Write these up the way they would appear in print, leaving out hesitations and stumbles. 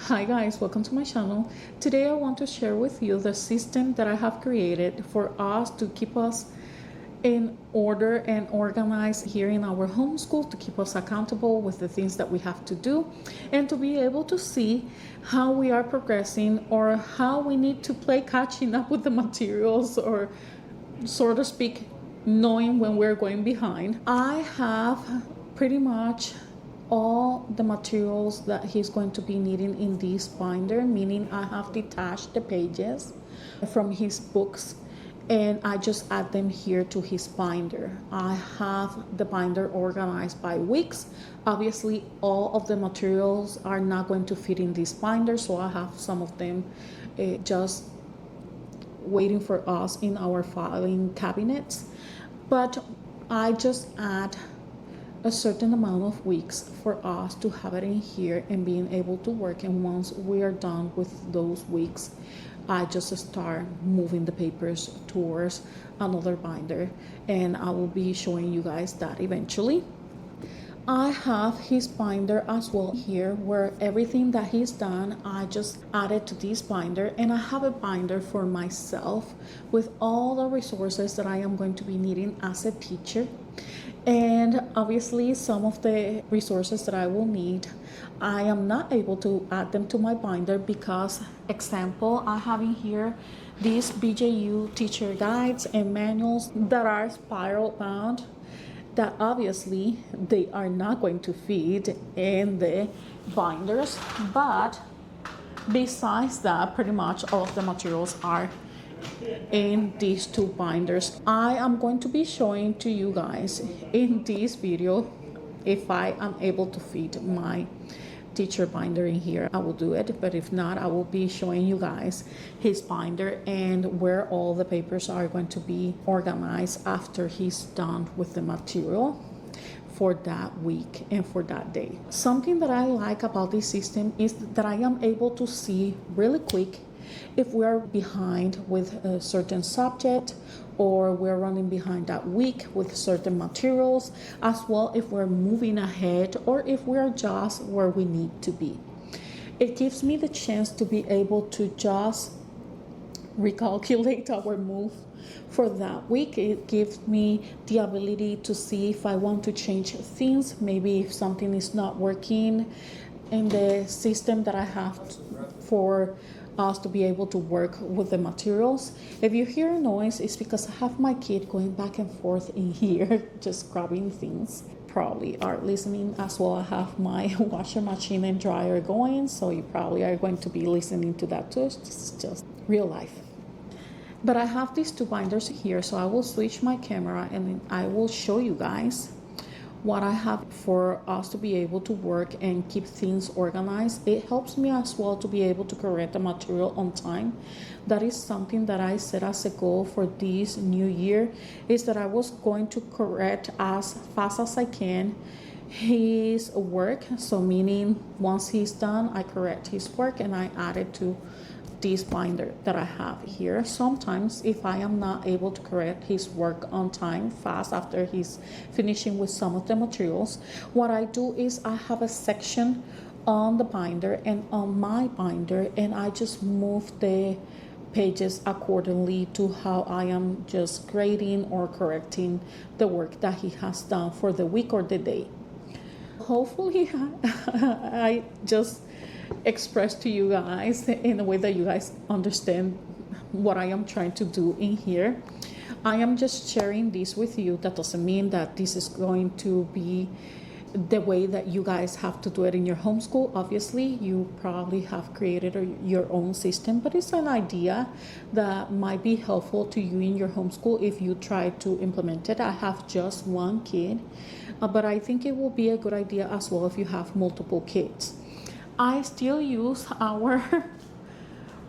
Hi guys, welcome to my channel. Today I want to share with you the system that I have created for us to keep us in order and organized here in our homeschool, to keep us accountable with the things that we have to do, and to be able to see how we are progressing or how we need to play catching up with the materials, or so to speak, knowing when we're going behind. I have pretty much all the materials that he's going to be needing in this binder, meaning I have detached the pages from his books and I just add them here to his binder. I have the binder organized by weeks. Obviously, all of the materials are not going to fit in this binder, so I have some of them just waiting for us in our filing cabinets. But I just add a certain amount of weeks for us to have it in here and being able to work. And once we are done with those weeks, I just start moving the papers towards another binder, and I will be showing you guys that eventually. I have his binder as well here, where everything that he's done I just added to this binder, and I have a binder for myself with all the resources that I am going to be needing as a teacher. And obviously some of the resources that I will need, I am not able to add them to my binder because, example, I have in here these BJU teacher guides and manuals that are spiral bound, that obviously they are not going to fit in the binders. But besides that, pretty much all of the materials are in these two binders. I am going to be showing to you guys in this video if I am able to fit my teacher binder in here. I will do it, but if not, I will be showing you guys his binder and where all the papers are going to be organized after he's done with the material for that week and for that day. Something that I like about this system is that I am able to see really quick if we're behind with a certain subject, or we're running behind that week with certain materials, as well if we're moving ahead or if we're just where we need to be. It gives me the chance to be able to just recalculate our move for that week. It gives me the ability to see if I want to change things, maybe if something is not working in the system that I have for us to be able to work with the materials. If you hear a noise, it's because I have my kid going back and forth in here just grabbing things. Probably are listening as well. I have my washer machine and dryer going, so you probably are going to be listening to that too. It's just real life. But I have these two binders here, so I will switch my camera and I will show you guys what I have for us to be able to work and keep things organized. It helps me as well to be able to correct the material on time. That is something that I set as a goal for this new year, is that I was going to correct as fast as I can his work. So meaning once he's done, I correct his work and I add it to this binder that I have here. Sometimes if I am not able to correct his work on time fast after he's finishing with some of the materials, what I do is I have a section on the binder and on my binder, and I just move the pages accordingly to how I am just grading or correcting the work that he has done for the week or the day. Hopefully I just express to you guys in a way that you guys understand what I am trying to do in here. I am just sharing this with you. That doesn't mean that this is going to be the way that you guys have to do it in your homeschool. Obviously, you probably have created your own system, but it's an idea that might be helpful to you in your homeschool if you try to implement it. I have just one kid, but I think it will be a good idea as well if you have multiple kids. I still use our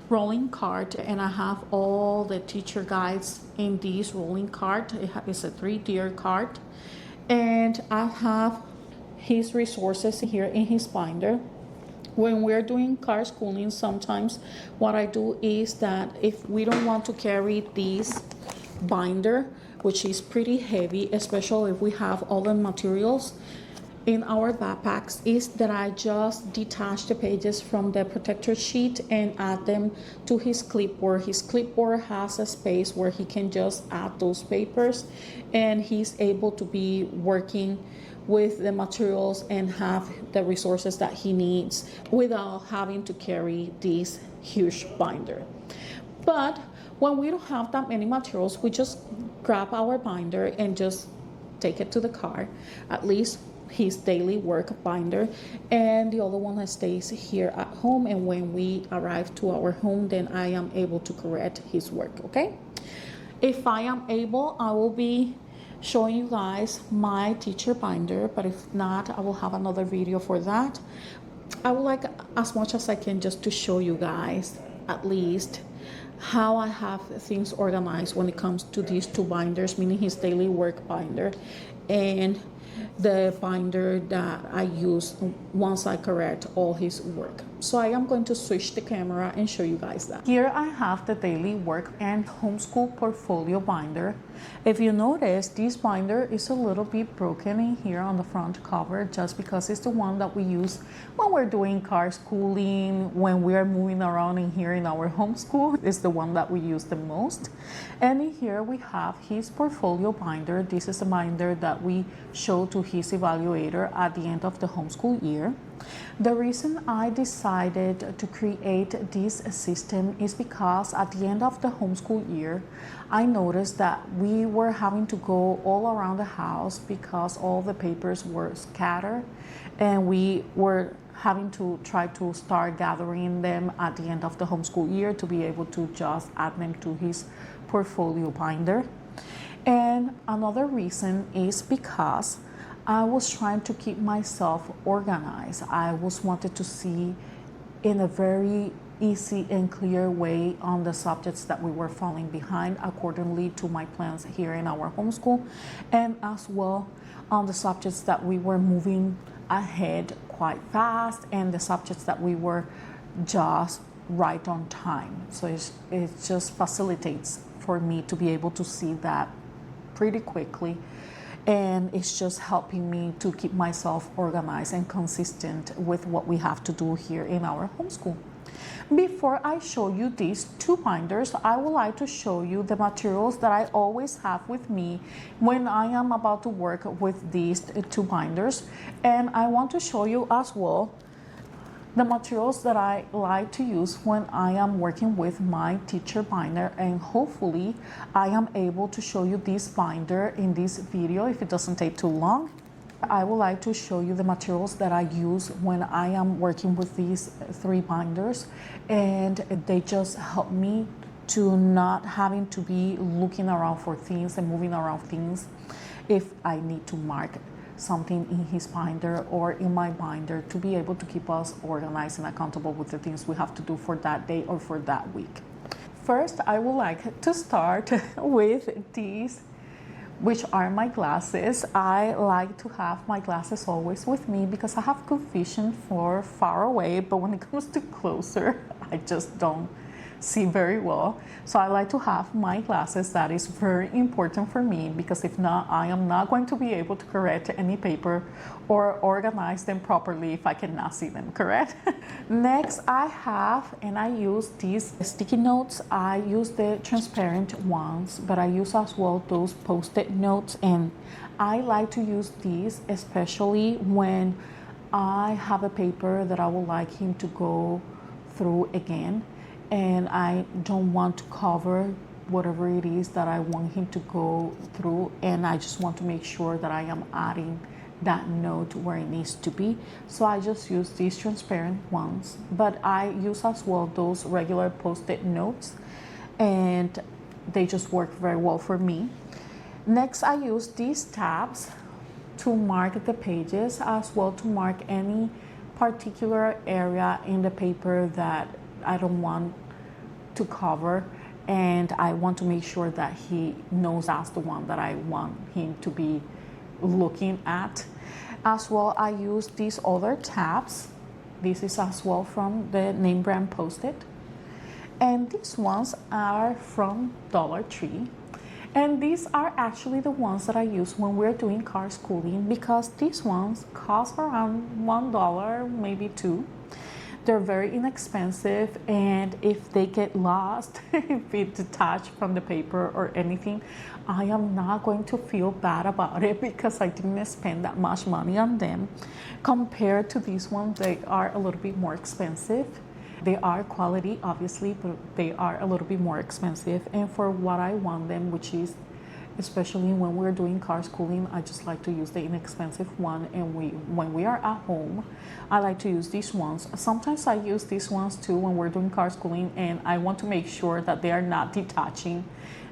rolling cart, and I have all the teacher guides in this rolling cart. It's a 3-tier cart, and I have his resources here in his binder. When we're doing car schooling, sometimes what I do is that if we don't want to carry this binder, which is pretty heavy, especially if we have all the materials, in our backpacks is that I just detach the pages from the protector sheet and add them to his clipboard. His clipboard has a space where he can just add those papers, and he's able to be working with the materials and have the resources that he needs without having to carry this huge binder. But when we don't have that many materials, we just grab our binder and just take it to the car, at least his daily work binder, and the other one that stays here at home, and when we arrive to our home, then I am able to correct his work. Okay, if I am able, I will be showing you guys my teacher binder, but if not, I will have another video for that. I would like as much as I can just to show you guys at least how I have things organized when it comes to these two binders, meaning his daily work binder and the binder that I use once I correct all his work. So I am going to switch the camera and show you guys that. Here I have the daily work and homeschool portfolio binder. If you notice, this binder is a little bit broken in here on the front cover, just because it's the one that we use when we're doing car schooling, when we are moving around in here in our homeschool. It's the one that we use the most. And in here we have his portfolio binder. This is a binder that we show to his evaluator at the end of the homeschool year. The reason I decided to create this system is because at the end of the homeschool year, I noticed that we were having to go all around the house because all the papers were scattered, and we were having to try to start gathering them at the end of the homeschool year to be able to just add them to his portfolio binder. And another reason is because I was trying to keep myself organized. I was wanted to see in a very easy and clear way on the subjects that we were falling behind accordingly to my plans here in our homeschool, and as well on the subjects that we were moving ahead quite fast and the subjects that we were just right on time. So it just facilitates for me to be able to see that pretty quickly, and it's just helping me to keep myself organized and consistent with what we have to do here in our homeschool. Before I show you these two binders, I would like to show you the materials that I always have with me when I am about to work with these two binders. And I want to show you as well the materials that I like to use when I am working with my teacher binder, and hopefully I am able to show you this binder in this video if it doesn't take too long. I would like to show you the materials that I use when I am working with these three binders, and they just help me to not having to be looking around for things and moving around things if I need to mark something in his binder or in my binder, to be able to keep us organized and accountable with the things we have to do for that day or for that week. First, I would like to start with these, which are my glasses. I like to have my glasses always with me because I have good vision for far away, but when it comes to closer, I just don't see very well. So I like to have my glasses. That is very important for me, because if not, I am not going to be able to correct any paper or organize them properly if I cannot see them, correct? Next, I have, and I use these sticky notes. I use the transparent ones, but I use as well those post-it notes, and I like to use these especially when I have a paper that I would like him to go through again, and I don't want to cover whatever it is that I want him to go through, and I just want to make sure that I am adding that note where it needs to be. So I just use these transparent ones, but I use as well those regular post-it notes, and they just work very well for me. Next, I use these tabs to mark the pages, as well to mark any particular area in the paper that I don't want to cover, and I want to make sure that he knows that's the one that I want him to be looking at. As well, I use these other tabs. This is as well from the name brand Post-it, and these ones are from Dollar Tree. And these are actually the ones that I use when we're doing car schooling, because these ones cost around $1, maybe $2. They're very inexpensive, and if they get lost, if it detached from the paper or anything, I am not going to feel bad about it because I didn't spend that much money on them. Compared to these ones, they are a little bit more expensive. They are quality, obviously, but they are a little bit more expensive. And for what I want them, which is especially when we're doing car schooling, I just like to use the inexpensive one. And when we are at home, I like to use these ones. Sometimes I use these ones too when we're doing car schooling, and I want to make sure that they are not detaching.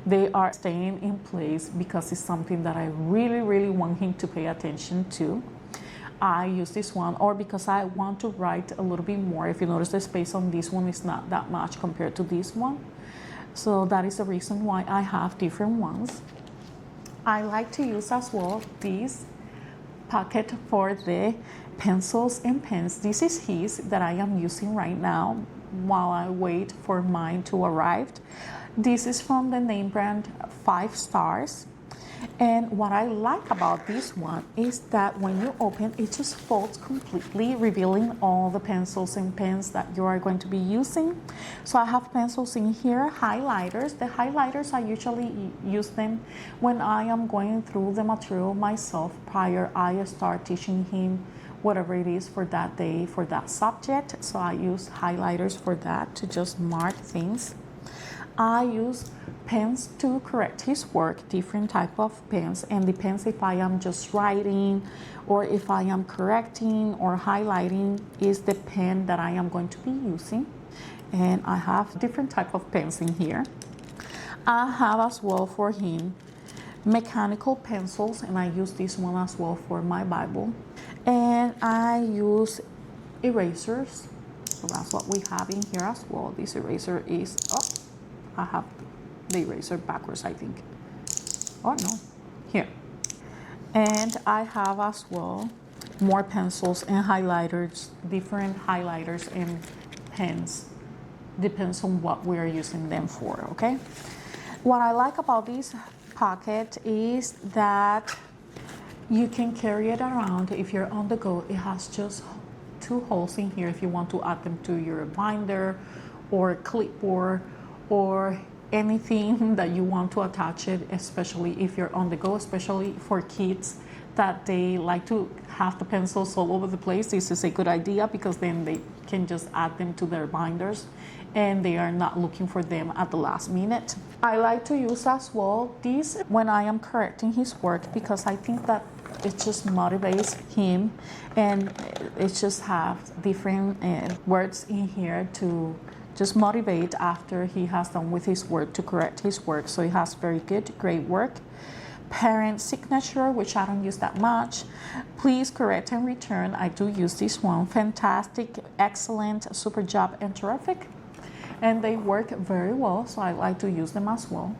They are staying in place because it's something that I really, really want him to pay attention to. I use this one, or because I want to write a little bit more. If you notice, the space on this one is not that much compared to this one. So that is the reason why I have different ones. I like to use as well this pocket for the pencils and pens. This is his that I am using right now while I wait for mine to arrive. This is from the name brand 5 Stars. And what I like about this one is that when you open, it just folds completely, revealing all the pencils and pens that you are going to be using. So I have pencils in here, highlighters. The highlighters, I usually use them when I am going through the material myself prior I start teaching him whatever it is for that day, for that subject. So I use highlighters for that, to just mark things. I use pens to correct his work, different type of pens, and depends if I am just writing or if I am correcting or highlighting is the pen that I am going to be using. And I have different type of pens in here. I have as well for him mechanical pencils, and I use this one as well for my Bible. And I use erasers, so that's what we have in here as well. This eraser is I have the eraser backwards, I think. Oh no, here. And I have as well more pencils and highlighters, different highlighters and pens. Depends on what we are using them for, okay? What I like about this pocket is that you can carry it around if you're on the go. It has just 2 holes in here if you want to add them to your binder or clipboard or anything that you want to attach it, especially if you're on the go, especially for kids that they like to have the pencils all over the place. This is a good idea because then they can just add them to their binders and they are not looking for them at the last minute. I like to use as well these when I am correcting his work, because I think that it just motivates him, and it just have different words in here to just motivate after he has done with his work, to correct his work. So he has very good, great work. Parent signature, which I don't use that much. Please correct and return. I do use this one. Fantastic, excellent, super job, and terrific. And they work very well, so I like to use them as well.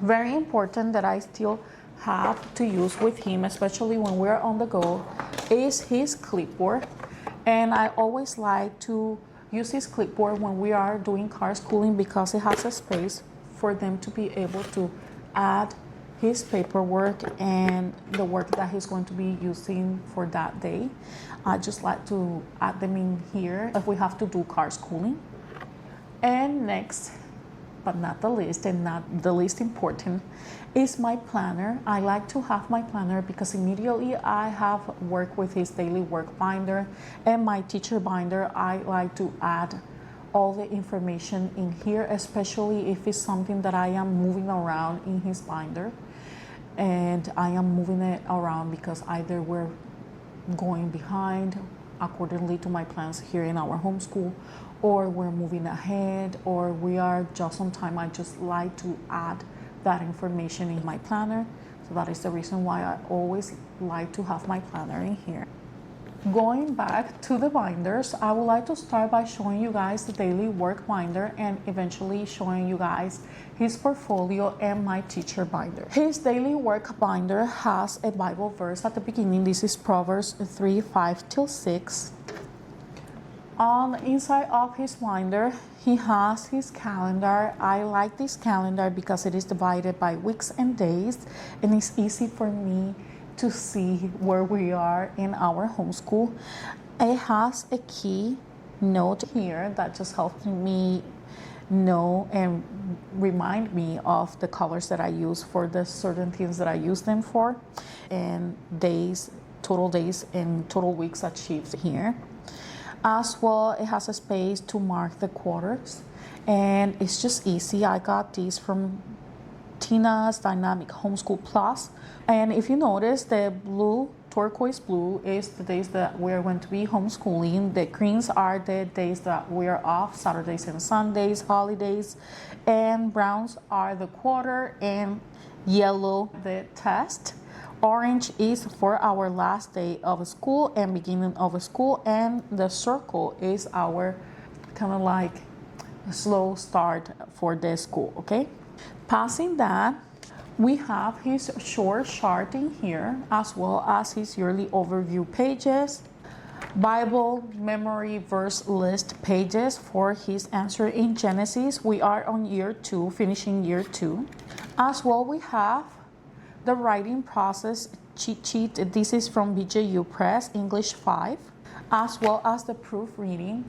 Very important that I still have to use with him, especially when we're on the go, is his clipboard. And I always like to use his clipboard when we are doing car schooling because it has a space for them to be able to add his paperwork and the work that he's going to be using for that day. I just like to add them in here if we have to do car schooling. And next, but not the least, and not the least important, is my planner. I like to have my planner because immediately I have work with his daily work binder and my teacher binder. I like to add all the information in here, especially if it's something that I am moving around in his binder. And I am moving it around because either we're going behind accordingly to my plans here in our homeschool, or we're moving ahead, or we are just on time. I just like to add that information in my planner. So that is the reason why I always like to have my planner in here. Going back to the binders, I would like to start by showing you guys the daily work binder and eventually showing you guys his portfolio and my teacher binder. His daily work binder has a Bible verse at the beginning. This is Proverbs 3:5-6. On the inside of his binder, he has his calendar. I like this calendar because it is divided by weeks and days, and it's easy for me to see where we are in our homeschool. It has a key note here that just helps me know and remind me of the colors that I use for the certain things that I use them for, and days, total days and total weeks achieved here. As well, it has a space to mark the quarters, and it's just easy. I got these from Tina's Dynamic Homeschool Plus. And if you notice, the blue, turquoise blue, is the days that we're going to be homeschooling. The greens are the days that we're off, Saturdays and Sundays, holidays. And browns are the quarter, and yellow the test. Orange is for our last day of school and beginning of school, and the circle is our kind of like slow start for the school, okay? Passing that, we have his short chart in here, as well as his yearly overview pages, Bible memory verse list pages for his answer in Genesis. We are on year 2, finishing year 2. As well, we have the writing process cheat sheet. This is from BJU Press, English 5, as well as the proofreading.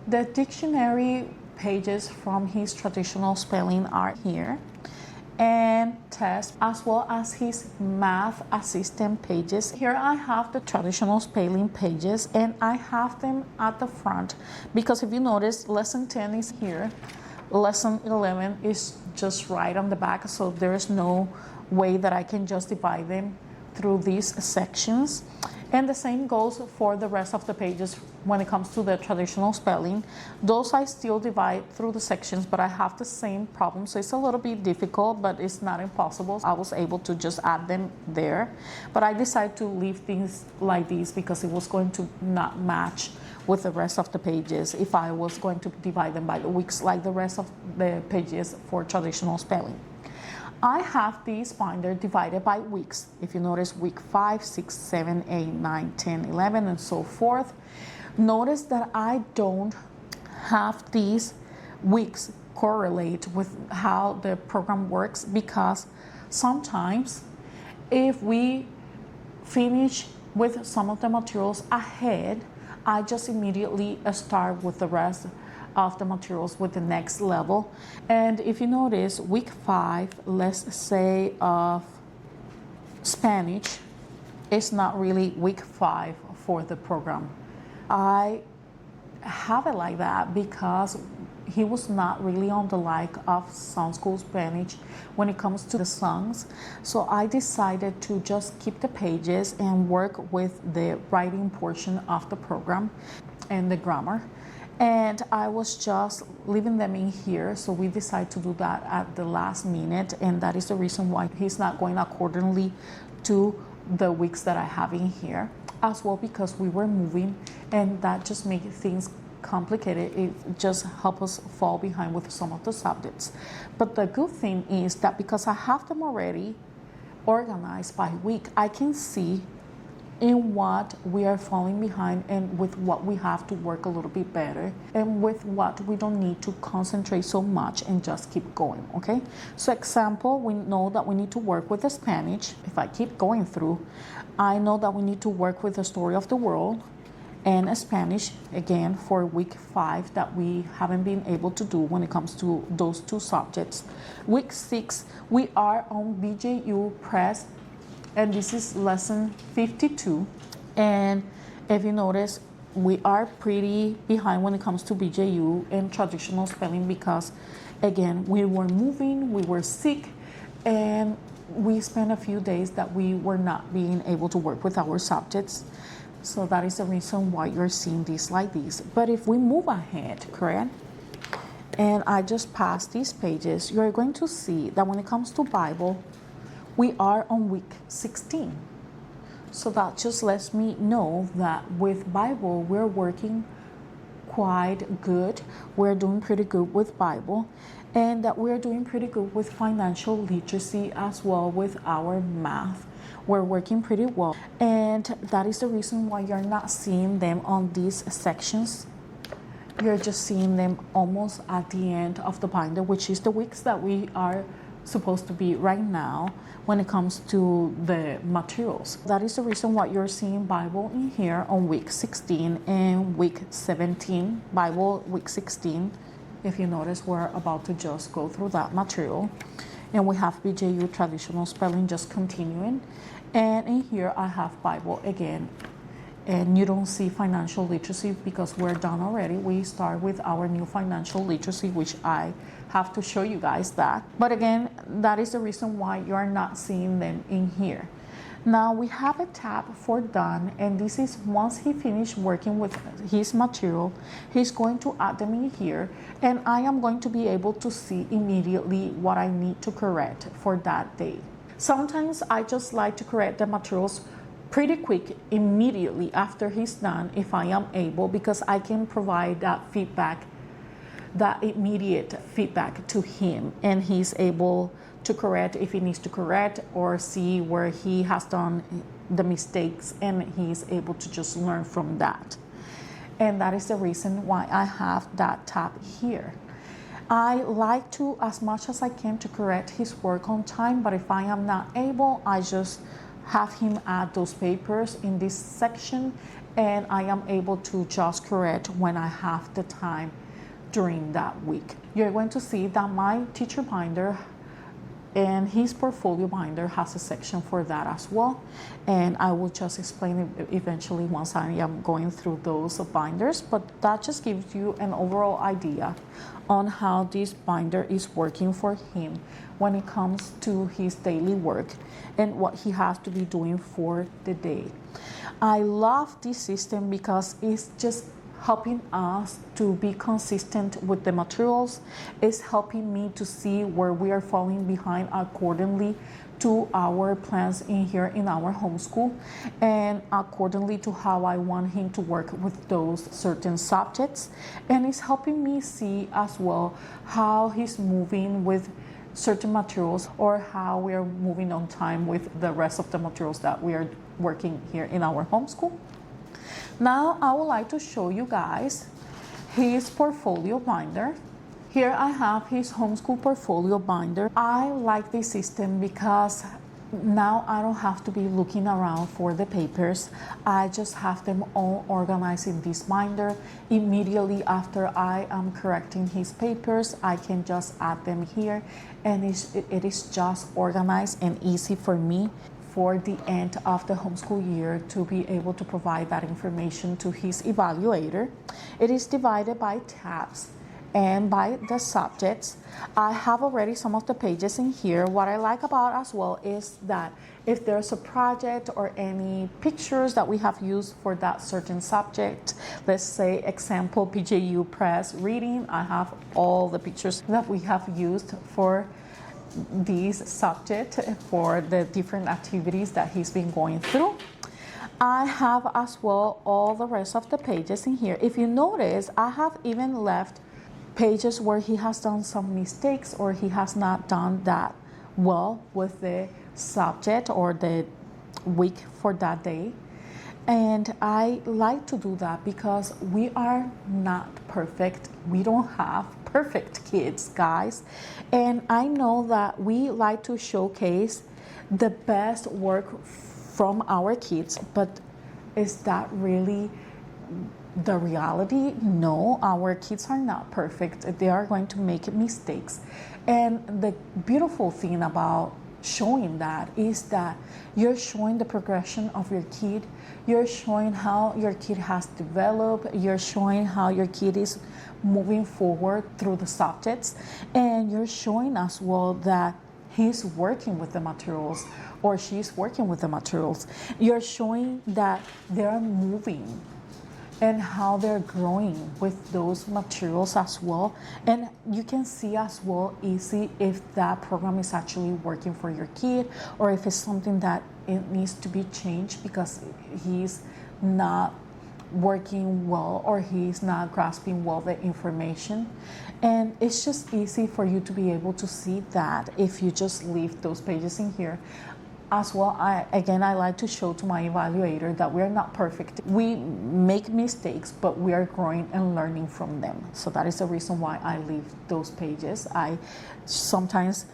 The dictionary pages from his traditional spelling are here, and tests, as well as his math assistant pages. Here I have the traditional spelling pages, and I have them at the front because if you notice, lesson 10 is here, lesson 11 is just right on the back, so there is no way that I can just divide them through these sections. And the same goes for the rest of the pages when it comes to the traditional spelling. Those I still divide through the sections, but I have the same problem, so it's a little bit difficult, but it's not impossible. I was able to just add them there, but I decided to leave things like these because it was going to not match with the rest of the pages if I was going to divide them by the weeks like the rest of the pages for traditional spelling. I have this binder divided by weeks. If you notice, week 5, 6, 7, 8, 9, 10, 11, and so forth. Notice that I don't have these weeks correlate with how the program works, because sometimes if we finish with some of the materials ahead, I just immediately start with the rest of the materials with the next level. And if you notice, week 5, let's say of Spanish, is not really week 5 for the program. I have it like that because he was not really on the like of Sound School Spanish when it comes to the songs. So I decided to just keep the pages and work with the writing portion of the program and the grammar. And I was just leaving them in here, so we decided to do that at the last minute, and that is the reason why he's not going accordingly to the weeks that I have in here, as well because we were moving, and that just made things complicated. It just helped us fall behind with some of the subjects. But the good thing is that because I have them already organized by week, I can see in what we are falling behind and with what we have to work a little bit better, and with what we don't need to concentrate so much and just keep going, okay? So example, we know that we need to work with the Spanish. If I keep going through, I know that we need to work with the story of the world and Spanish again for week 5 that we haven't been able to do when it comes to those two subjects. Week 6, we are on BJU Press, and this is lesson 52. And if you notice, we are pretty behind when it comes to BJU and traditional spelling because, again, we were moving, we were sick, and we spent a few days that we were not being able to work with our subjects. So that is the reason why you're seeing this like this. But if we move ahead, correct? And I just passed these pages, you're going to see that when it comes to Bible, we are on week 16. So that just lets me know that with Bible, we're working quite good. We're doing pretty good with Bible, and that we're doing pretty good with financial literacy as well with our math. We're working pretty well. And that is the reason why you're not seeing them on these sections you're just seeing them almost at the end of the binder, which is the weeks that we are supposed to be right now when it comes to the materials. That is the reason why you're seeing Bible in here on week 16 and week 17. Bible week 16, if you notice, we're about to just go through that material. And we have BJU traditional spelling just continuing. And in here I have Bible again. And you don't see financial literacy because we're done already. We start with our new financial literacy, which I have to show you guys that. But again, that is the reason why you're not seeing them in here. Now we have a tab for done, and this is once he finished working with his material, he's going to add them in here, and I am going to be able to see immediately what I need to correct for that day. Sometimes I just like to correct the materials pretty quick immediately after he's done if I am able, because I can provide that feedback, that immediate feedback to him, and he's able to correct if he needs to correct or see where he has done the mistakes, and he's able to just learn from that. And that is the reason why I have that tab here. I like to, as much as I can, to correct his work on time, but if I am not able, I just have him add those papers in this section, and I am able to just correct when I have the time during that week. You're going to see that my teacher binder and his portfolio binder has a section for that as well, and I will just explain it eventually once I am going through those binders, but that just gives you an overall idea on how this binder is working for him when it comes to his daily work and what he has to be doing for the day. I love this system because it's just helping us to be consistent with the materials. It's helping me to see where we are falling behind accordingly to our plans in here in our homeschool, and accordingly to how I want him to work with those certain subjects. And it's helping me see as well how he's moving with certain materials, or how we are moving on time with the rest of the materials that we are working here in our homeschool. Now I would like to show you guys his portfolio binder. Here I have his homeschool portfolio binder. I like this system because now I don't have to be looking around for the papers. I just have them all organized in this binder. Immediately after I am correcting his papers, I can just add them here, and it is just organized and easy for me for the end of the homeschool year to be able to provide that information to his evaluator. It is divided by tabs and by the subjects. I have already some of the pages in here. What I like about as well is that if there's a project or any pictures that we have used for that certain subject, let's say example PJU press reading, I have all the pictures that we have used for this subject for the different activities that he's been going through. I have as well all the rest of the pages in here. If you notice, I have even left pages where he has done some mistakes or he has not done that well with the subject or the week for that day. And I like to do that because we are not perfect. We don't have perfect kids, guys. And I know that we like to showcase the best work from our kids, but is that really the reality? No, our kids are not perfect. They are going to make mistakes. And the beautiful thing about showing that is that you're showing the progression of your kid. You're showing how your kid has developed. You're showing how your kid is moving forward through the subjects. And you're showing as well that he's working with the materials or she's working with the materials. You're showing that they're moving and how they're growing with those materials as well. And you can see as well easy if that program is actually working for your kid or if it's something that it needs to be changed because he's not working well or he's not grasping well the information. And it's just easy for you to be able to see that if you just leave those pages in here. As well, I like to show to my evaluator that we're not perfect. We make mistakes, but we are growing and learning from them. So that is the reason why I leave those pages. I sometimes,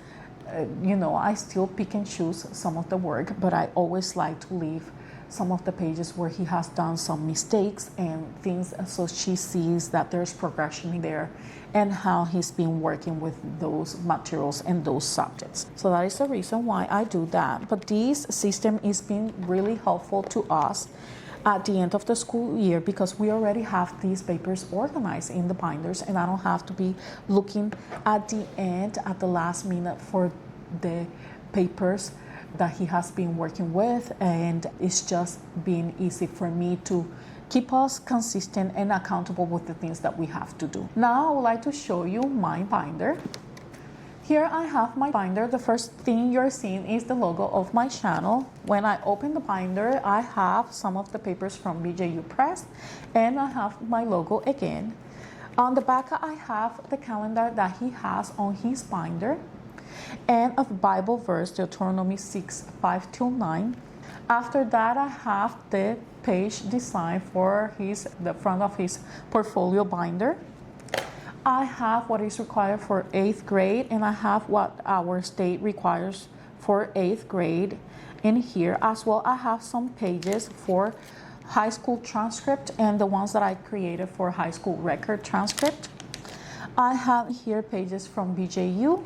I still pick and choose some of the work, but I always like to leave some of the pages where he has done some mistakes and things, so she sees that there's progression there and how he's been working with those materials and those subjects. So that is the reason why I do that. But this system is being really helpful to us at the end of the school year, because we already have these papers organized in the binders, and I don't have to be looking at the end, at the last minute, for the papers that he has been working with, and it's just been easy for me to keep us consistent and accountable with the things that we have to do. Now I would like to show you my binder. Here I have my binder. The first thing you're seeing is the logo of my channel. When I open the binder, I have some of the papers from BJU Press, and I have my logo again. On the back, I have the calendar that he has on his binder, and a Bible verse, Deuteronomy 6:5-9. After that, I have the page design for the front of his portfolio binder. I have what is required for 8th grade, and I have what our state requires for 8th grade in here. As well, I have some pages for high school transcript and the ones that I created for high school record transcript. I have here pages from BJU.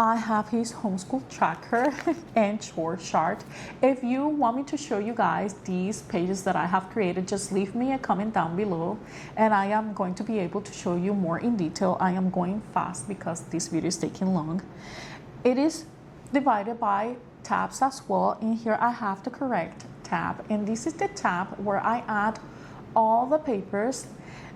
I have his homeschool tracker and chore chart. If you want me to show you guys these pages that I have created, just leave me a comment down below, and I am going to be able to show you more in detail. I am going fast because this video is taking long. It is divided by tabs as well. In here I have the correct tab, and this is the tab where I add all the papers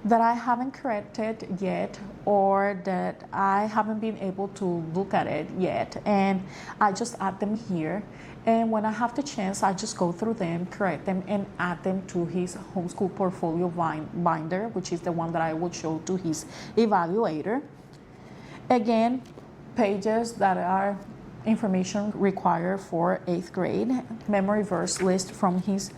that I haven't corrected yet, or that I haven't been able to look at it yet, and I just add them here. And when I have the chance, I just go through them, correct them, and add them to his homeschool portfolio binder, which is the one that I will show to his evaluator. Again, pages that are information required for 8th grade, memory verse list from his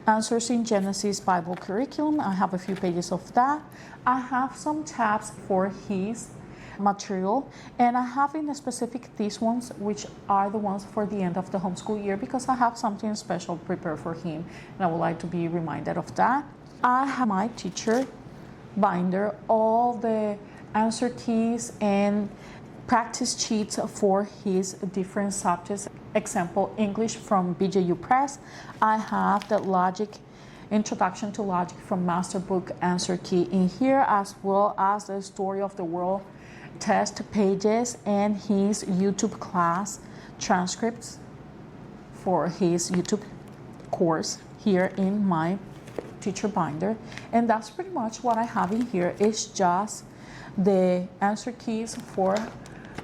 Answers in Genesis Bible Curriculum. I have a few pages of that. I have some tabs for his material, and I have in specific these ones, which are the ones for the end of the homeschool year, because I have something special prepared for him, and I would like to be reminded of that. I have my teacher binder, all the answer keys and practice sheets for his different subjects. Example, English from BJU Press. I have the logic, introduction to logic from Master Book answer key in here, as well as the story of the world test pages and his YouTube class transcripts for his YouTube course here in my teacher binder. And that's pretty much what I have in here. It's just the answer keys for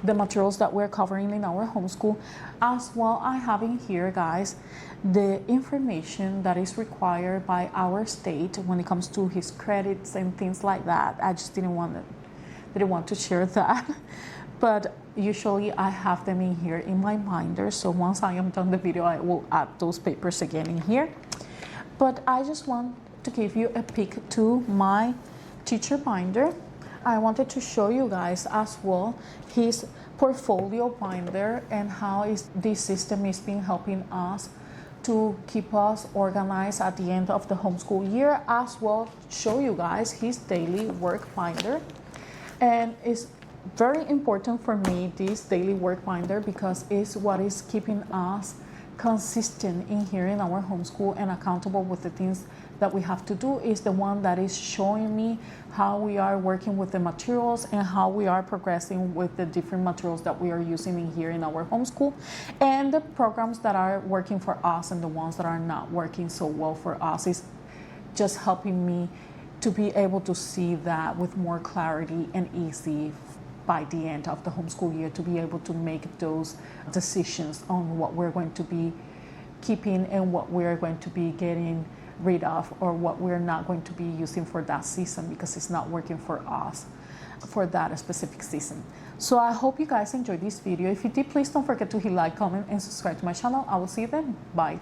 the materials that we're covering in our homeschool. As well, I have in here, guys, the information that is required by our state when it comes to his credits and things like that. I just didn't want to share that, but usually I have them in here in my binder. So once I am done the video, I will add those papers again in here. But I just want to give you a peek to my teacher binder. I wanted to show you guys as well his portfolio binder and how this system is been helping us to keep us organized at the end of the homeschool year, as well show you guys his daily work binder. And it's very important for me, this daily work binder, because it's what is keeping us consistent in here in our homeschool and accountable with the things that we have to do. Is the one that is showing me how we are working with the materials and how we are progressing with the different materials that we are using in here in our homeschool, and the programs that are working for us and the ones that are not working so well for us. Is just helping me to be able to see that with more clarity and easy by the end of the homeschool year, to be able to make those decisions on what we're going to be keeping and what we're going to be getting rid of, or what we're not going to be using for that season because it's not working for us. for that specific season. So I hope you guys enjoyed this video. If you did, please don't forget to hit like, comment, and subscribe to my channel. I will see you then. Bye.